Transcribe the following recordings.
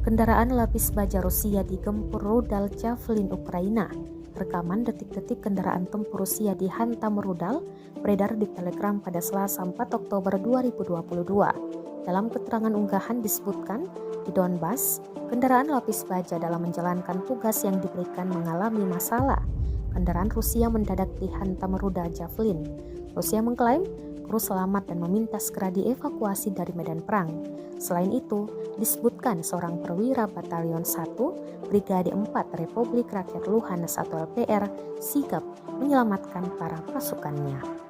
Kendaraan lapis baja Rusia digempur rudal Javelin Ukraina. Rekaman detik-detik kendaraan tempur Rusia dihantam rudal beredar di Telegram pada Selasa 4 Oktober 2022. Dalam keterangan unggahan disebutkan, di Donbas, kendaraan lapis baja dalam menjalankan tugas yang diberikan mengalami masalah. Kendaraan Rusia mendadak dihantam rudal Javelin. Rusia mengklaim kru selamat dan meminta segera dievakuasi dari medan perang. Selain itu, disebutkan seorang perwira Batalion 1, Brigade 4 Republik Rakyat Luhansk atau LPR sigap menyelamatkan para pasukannya.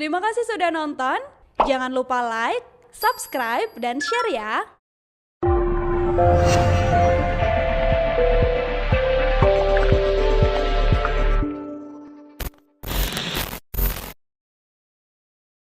Terima kasih sudah nonton. Jangan lupa like, subscribe, dan share ya.